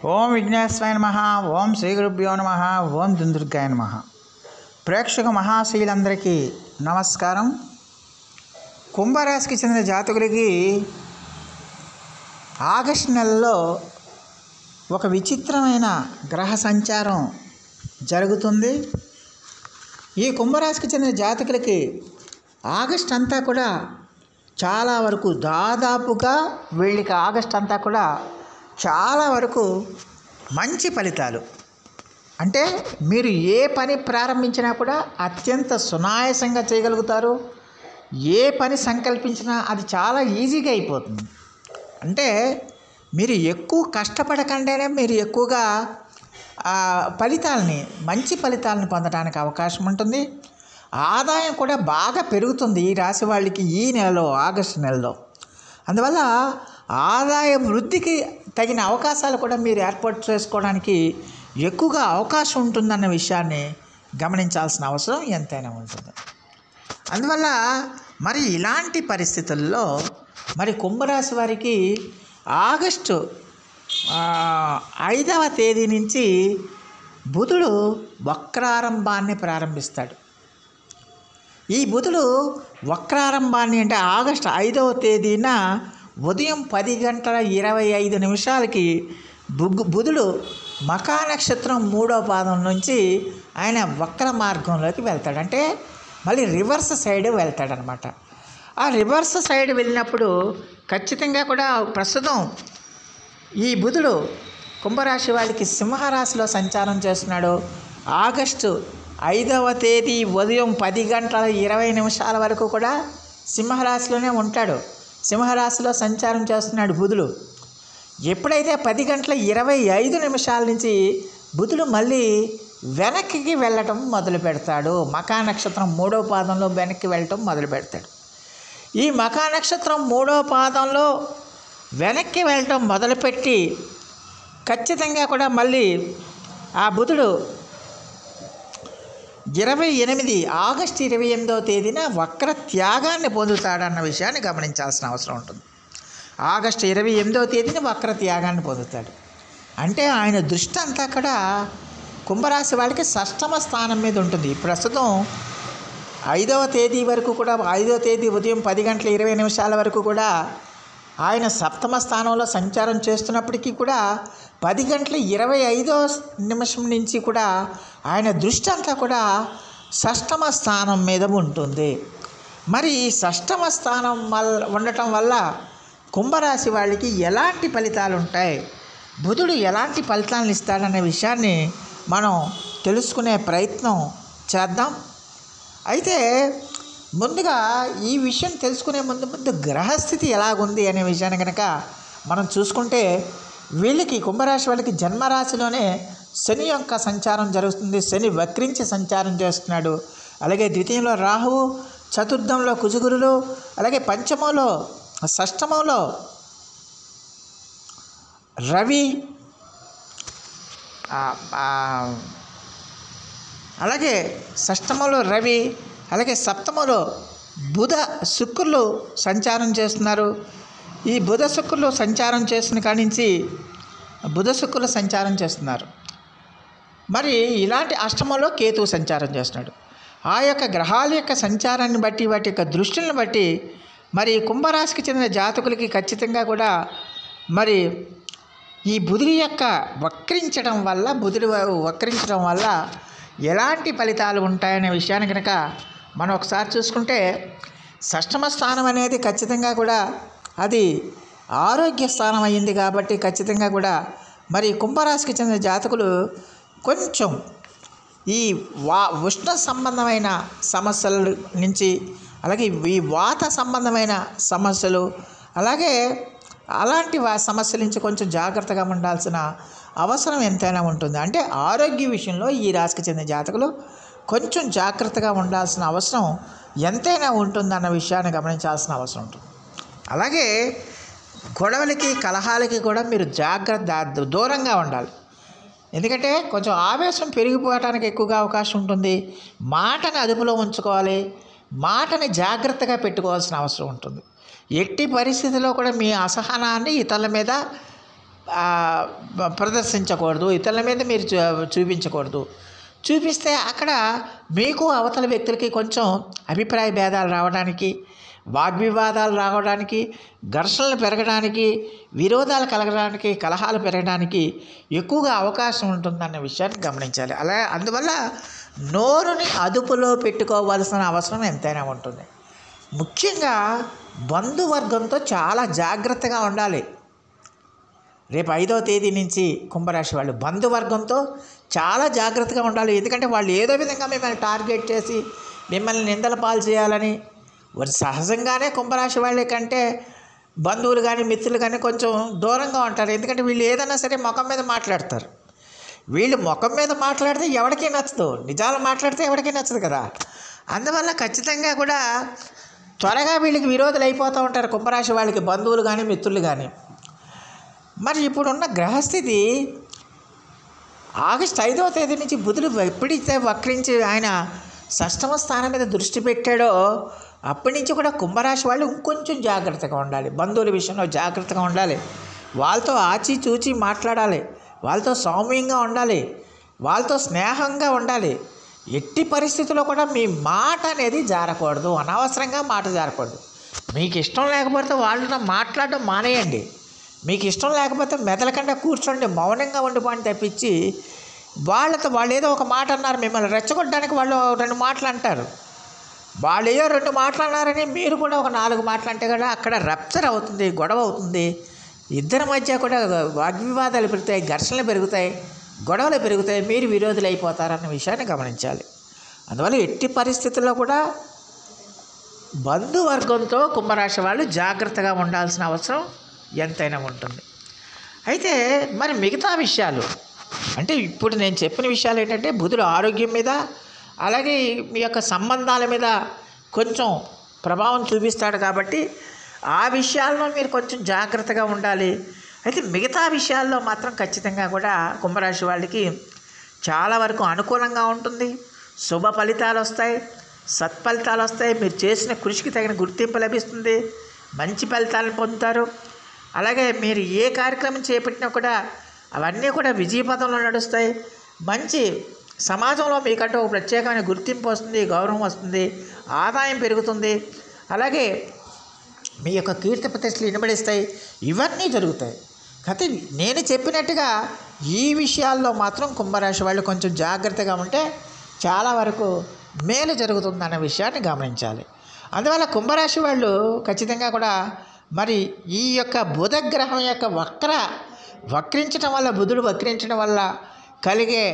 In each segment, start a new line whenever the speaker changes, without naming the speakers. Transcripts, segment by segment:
ఓం విఘ్నేశ్వరాయ నమః. ఓం శ్రీ గురుభ్యో నమః. ఓం దుందుర్గాయ నమః. ప్రేక్షక మహాశీలందరికీ నమస్కారం. కుంభరాశికి చెందిన జాతకులకి ఆగస్టు నెలలో ఒక విచిత్రమైన గ్రహ సంచారం జరుగుతుంది. ఈ కుంభరాశికి చెందిన జాతకులకి ఆగస్ట్ అంతా కూడా చాలా వరకు దాదాపుగా వీళ్ళకి ఆగస్ట్ అంతా కూడా చాలా వరకు మంచి ఫలితాలు. అంటే మీరు ఏ పని ప్రారంభించినా కూడా అత్యంత సునాయాసంగా చేయగలుగుతారు. ఏ పని సంకల్పించినా అది చాలా ఈజీగా అయిపోతుంది. అంటే మీరు ఎక్కువ కష్టపడకుండానే మీరు ఎక్కువగా మంచి ఫలితాలని పొందడానికి అవకాశం ఉంటుంది. ఆదాయం కూడా బాగా పెరుగుతుంది ఈ రాశి వాళ్ళకి ఈ నెలలో, ఆగస్టు నెలలో. అందువల్ల ఆదాయ వృద్ధికి తగిన అవకాశాలు కూడా మీరు ఏర్పాటు చేసుకోవడానికి ఎక్కువగా అవకాశం ఉంటుందన్న విషయాన్ని గమనించాల్సిన అవసరం ఎంతైనా ఉంటుంది. అందువల్ల మరి ఇలాంటి పరిస్థితుల్లో మరి కుంభరాశి వారికి ఆగస్టు 5వ తేదీ నుంచి బుధుడు వక్రారంభాన్ని ప్రారంభిస్తాడు. ఈ బుధుడు వక్రారంభాన్ని అంటే ఆగస్టు 5వ తేదీన ఉదయం 10:25 బుధుడు మఖా నక్షత్రం 3వ పాదం నుంచి ఆయన వక్ర మార్గంలోకి వెళ్తాడు. అంటే మళ్ళీ రివర్స్ సైడ్ వెళ్తాడనమాట. ఆ రివర్స్ సైడ్ వెళ్ళినప్పుడు ఖచ్చితంగా కూడా ప్రస్తుతం ఈ బుధుడు కుంభరాశి వాళ్ళకి సింహరాశిలో సంచారం చేస్తున్నాడు. ఆగస్టు 5వ తేదీ ఉదయం 10:20 వరకు కూడా సింహరాశిలోనే ఉంటాడు. సింహరాశిలో సంచారం చేస్తున్నాడు బుధుడు. ఎప్పుడైతే 10:25 నుంచి బుధుడు మళ్ళీ వెనక్కి వెళ్ళటం మొదలు పెడతాడు. మఖా నక్షత్రం 3వ పాదంలో వెనక్కి వెళ్ళటం మొదలు పెడతాడు. ఈ మఖా నక్షత్రం 3వ పాదంలో వెనక్కి వెళ్ళటం మొదలుపెట్టి ఖచ్చితంగా కూడా మళ్ళీ ఆ బుధుడు ఆగస్టు 28వ తేదీన వక్ర త్యాగాన్ని పొందుతాడన్న విషయాన్ని గమనించాల్సిన అవసరం ఉంటుంది. ఆగస్టు 28వ తేదీన వక్ర త్యాగాన్ని పొందుతాడు. అంటే ఆయన దృష్టి అంతా కూడా కుంభరాశి వాళ్ళకి 6వ స్థానం మీద ఉంటుంది. ప్రస్తుతం 5వ తేదీ వరకు కూడా 5వ తేదీ ఉదయం 10:20 వరకు కూడా ఆయన 7వ స్థానంలో సంచారం చేస్తున్నప్పటికీ కూడా 10:25 నుంచి కూడా ఆయన దృష్టి అంతా కూడా 6వ స్థానం మీద ఉంటుంది. మరి ఈ 6వ స్థానం ఉండటం వల్ల కుంభరాశి వాళ్ళకి ఎలాంటి ఫలితాలు ఉంటాయి, బుధుడు ఎలాంటి ఫలితాలను ఇస్తాడనే విషయాన్ని మనం తెలుసుకునే ప్రయత్నం చేద్దాం. అయితే ముందుగా ఈ విషయం తెలుసుకునే ముందు గ్రహస్థితి ఎలాగుంది అనే విషయాన్ని కనుక మనం చూసుకుంటే వీళ్ళకి కుంభరాశి వాళ్ళకి జన్మరాశిలోనే శని యొక్క సంచారం జరుగుతుంది. శని వక్రించి సంచారం చేస్తున్నాడు. అలాగే ద్వితీయంలో రాహువు, చతుర్థంలో కుజగురులు, అలాగే పంచమంలో షష్టమంలో రవి, అలాగే షష్టమంలో రవి, అలాగే సప్తమంలో బుధ శుక్రులు సంచారం చేస్తున్నారు. ఈ బుధ శుక్రులు సంచారం చేసిన కాడి నుంచి బుధ శుక్రులు సంచారం చేస్తున్నారు. మరి ఇలాంటి అష్టమంలో కేతువు సంచారం చేస్తున్నాడు. ఆ యొక్క గ్రహాల యొక్క సంచారాన్ని బట్టి, వాటి యొక్క దృష్టిని బట్టి మరి కుంభరాశికి చెందిన జాతకులకి ఖచ్చితంగా కూడా మరి ఈ బుధుడి యొక్క వక్రించడం వల్ల ఎలాంటి ఫలితాలు ఉంటాయనే విషయాన్ని కనుక మనం ఒకసారి చూసుకుంటే 6వ స్థానం అనేది ఖచ్చితంగా కూడా అది ఆరోగ్య స్థానం అయ్యింది. కాబట్టి ఖచ్చితంగా కూడా మరి కుంభరాశికి చెందిన జాతకులు కొంచెం ఈ ఉష్ణ సంబంధమైన సమస్యల నుంచి, అలాగే ఈ వాత సంబంధమైన సమస్యలు, అలాగే అలాంటి సమస్యల నుంచి కొంచెం జాగ్రత్తగా ఉండాల్సిన అవసరం ఎంతైనా ఉంటుంది. అంటే ఆరోగ్య విషయంలో ఈ రాశికి చెందిన జాతకులు కొంచెం జాగ్రత్తగా ఉండాల్సిన అవసరం ఎంతైనా ఉంటుందన్న విషయాన్ని గమనించాల్సిన అవసరం ఉంటుంది. అలాగే గొడవలకి, కలహాలకి కూడా మీరు దూరంగా ఉండాలి. ఎందుకంటే కొంచెం ఆవేశం పెరిగిపోవడానికి ఎక్కువగా అవకాశం ఉంటుంది. మాటని అదుపులో ఉంచుకోవాలి. మాటని జాగ్రత్తగా పెట్టుకోవాల్సిన అవసరం ఉంటుంది. ఎట్టి పరిస్థితుల్లో కూడా మీ అసహనాన్ని ఇతరుల మీద ప్రదర్శించకూడదు, ఇతరుల మీద మీరు చూపించకూడదు. చూపిస్తే అక్కడ మీకు అవతల వ్యక్తులకి కొంచెం అభిప్రాయ భేదాలు రావడానికి, వాగ్వివాదాలు రావడానికి, ఘర్షణలు పెరగడానికి, విరోధాలు కలగడానికి, కలహాలు పెరగడానికి ఎక్కువగా అవకాశం ఉంటుందన్న విషయాన్ని గమనించాలి. అందువల్ల నోరుని అదుపులో పెట్టుకోవాల్సిన అవసరం ఎంతైనా ఉంటుంది. ముఖ్యంగా బంధువర్గంతో చాలా జాగ్రత్తగా ఉండాలి. రేపు 5వ తేదీ నుంచి కుంభరాశి వాళ్ళు బంధువర్గంతో చాలా జాగ్రత్తగా ఉండాలి. ఎందుకంటే వాళ్ళు ఏదో విధంగా మిమ్మల్ని టార్గెట్ చేసి మిమ్మల్ని నిందల పాలు చేయాలని, వారు సహజంగానే కుంభరాశి వాళ్ళ కంటే బంధువులు కానీ మిత్రులు కానీ కొంచెం దూరంగా ఉంటారు. ఎందుకంటే వీళ్ళు ఏదైనా సరే ముఖం మీద మాట్లాడతారు. వీళ్ళు ముఖం మీద మాట్లాడితే ఎవరికీ నచ్చదు, నిజాలు మాట్లాడితే ఎవరికీ నచ్చదు కదా. అందువల్ల ఖచ్చితంగా కూడా త్వరగా వీళ్ళకి విరోధులు అయిపోతూ ఉంటారు కుంభరాశి వాళ్ళకి, బంధువులు కానీ మిత్రులు కానీ. మరి ఇప్పుడున్న గ్రహస్థితి ఆగస్టు 5వ తేదీ నుంచి బుధుడు ఎప్పుడైతే వక్రించి ఆయన షష్టమ స్థానం మీద దృష్టి పెట్టాడో అప్పటి నుంచి కూడా కుంభరాశి వాళ్ళు ఇంకొంచెం జాగ్రత్తగా ఉండాలి. బంధువుల విషయంలో జాగ్రత్తగా ఉండాలి. వాళ్ళతో ఆచితూచి మాట్లాడాలి, వాళ్ళతో సౌమ్యంగా ఉండాలి, వాళ్ళతో స్నేహంగా ఉండాలి. ఎట్టి పరిస్థితుల్లో కూడా మీ మాట అనేది జారకూడదు, అనవసరంగా మాట జారకూడదు. మీకు ఇష్టం లేకపోతే వాళ్ళతో మాట్లాడడం మానేయండి. మీకు ఇష్టం లేకపోతే మెదలకుండా కూర్చోండి, మౌనంగా ఉండిపోండి తప్పించి వాళ్ళు ఏదో ఒక మాట అన్నారు, మిమ్మల్ని రెచ్చగొట్టడానికి వాళ్ళు 2 మాటలు అంటారు. వాళ్ళు ఏదో 2 మాటలు అన్నారని మీరు కూడా ఒక 4 మాటలు అంటే కూడా అక్కడ రప్చర్ అవుతుంది, గొడవ అవుతుంది. ఇద్దరి మధ్య కూడా వాగ్వివాదాలు పెరుగుతాయి, ఘర్షణలు పెరుగుతాయి, గొడవలు పెరుగుతాయి, మీరు విరోధులు అయిపోతారన్న విషయాన్ని గమనించాలి. అందువల్ల ఎట్టి పరిస్థితుల్లో కూడా బంధువర్గంతో కుంభరాశి వాళ్ళు జాగ్రత్తగా ఉండాల్సిన అవసరం ఎంతైనా ఉంటుంది. అయితే మరి మిగతా విషయాలు అంటే ఇప్పుడు నేను చెప్పిన విషయాలు ఏంటంటే బుధుడు ఆరోగ్యం మీద, అలాగే మీ యొక్క సంబంధాల మీద కొంచెం ప్రభావం చూపిస్తాడు కాబట్టి ఆ విషయాల్లో మీరు కొంచెం జాగ్రత్తగా ఉండాలి. అయితే మిగతా విషయాల్లో మాత్రం ఖచ్చితంగా కూడా కుంభరాశి వాళ్ళకి చాలా వరకు అనుకూలంగా ఉంటుంది. శుభ ఫలితాలు వస్తాయి, సత్ఫలితాలు వస్తాయి. మీరు చేసిన కృషికి తగిన గుర్తింపు లభిస్తుంది, మంచి ఫలితాలను పొందుతారు. అలాగే మీరు ఏ కార్యక్రమం చేపట్టినా కూడా అవన్నీ కూడా విజయపథంలో నడుస్తాయి. మంచి సమాజంలో మీకంటూ ఒక ప్రత్యేకమైన గుర్తింపు వస్తుంది, గౌరవం వస్తుంది, ఆదాయం పెరుగుతుంది. అలాగే మీ యొక్క కీర్తి ప్రతిష్టలు ఇనబడిస్తాయి. ఇవన్నీ జరుగుతాయి. అయితే నేను చెప్పినట్టుగా ఈ విషయాల్లో మాత్రం కుంభరాశి వాళ్ళు కొంచెం జాగ్రత్తగా ఉంటే చాలా వరకు మేలు జరుగుతుందన్న విషయాన్ని గమనించాలి. అందువల్ల కుంభరాశి వాళ్ళు ఖచ్చితంగా కూడా మరి ఈ యొక్క బుధగ్రహం యొక్క వక్రించడం వల్ల, బుధుడు వక్రించడం వల్ల కలిగే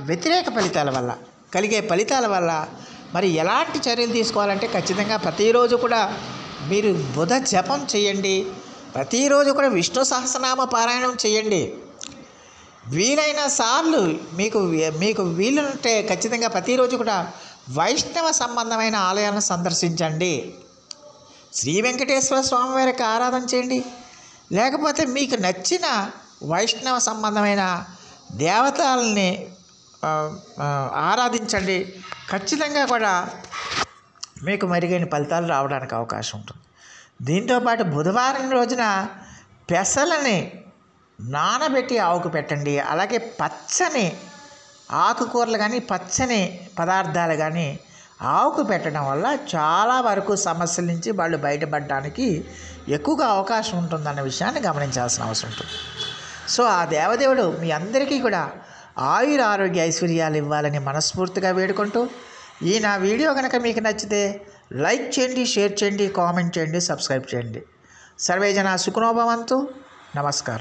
వ్యతిరేక ఫలితాల వల్ల మరి ఎలాంటి చర్యలు తీసుకోవాలంటే ఖచ్చితంగా ప్రతిరోజు కూడా మీరు బుధ జపం చేయండి. ప్రతిరోజు కూడా విష్ణు సహస్రనామ పారాయణం చేయండి. వీలైన సార్లు మీకు వీలుంటే ఖచ్చితంగా ప్రతిరోజు కూడా వైష్ణవ సంబంధమైన ఆలయాలను సందర్శించండి. శ్రీ వెంకటేశ్వర స్వామి వారికి ఆరాధన చేయండి. లేకపోతే మీకు నచ్చిన వైష్ణవ సంబంధమైన దేవతల్ని ఆరాధించండి. ఖచ్చితంగా కూడా మీకు మెరుగైన ఫలితాలు రావడానికి అవకాశం ఉంటుంది. దీంతోపాటు బుధవారం రోజున పెసలని నానబెట్టి ఆవుకు పెట్టండి. అలాగే పచ్చని ఆకుకూరలు కానీ పచ్చని పదార్థాలు కానీ ఆవుకు పెట్టడం వల్ల చాలా వరకు సమస్యల నుంచి వాళ్ళు బయటపడడానికి ఎక్కువగా అవకాశం ఉంటుందన్న విషయాన్ని గమనించాల్సిన అవసరం ఉంటుంది. సో ఆ దేవదేవుడు మీ అందరికీ కూడా ఆయుర ఆరోగ్య ఐశ్వర్యాలు ఇవ్వాలని మనస్ఫూర్తిగా వేడుకుంటూ ఈ నా వీడియో కనుక మీకు నచ్చితే లైక్ చేయండి, షేర్ చేయండి, కామెంట్ చేయండి, సబ్స్క్రైబ్ చేయండి. సర్వే జన సుఖినో భవంతు. నమస్కారం.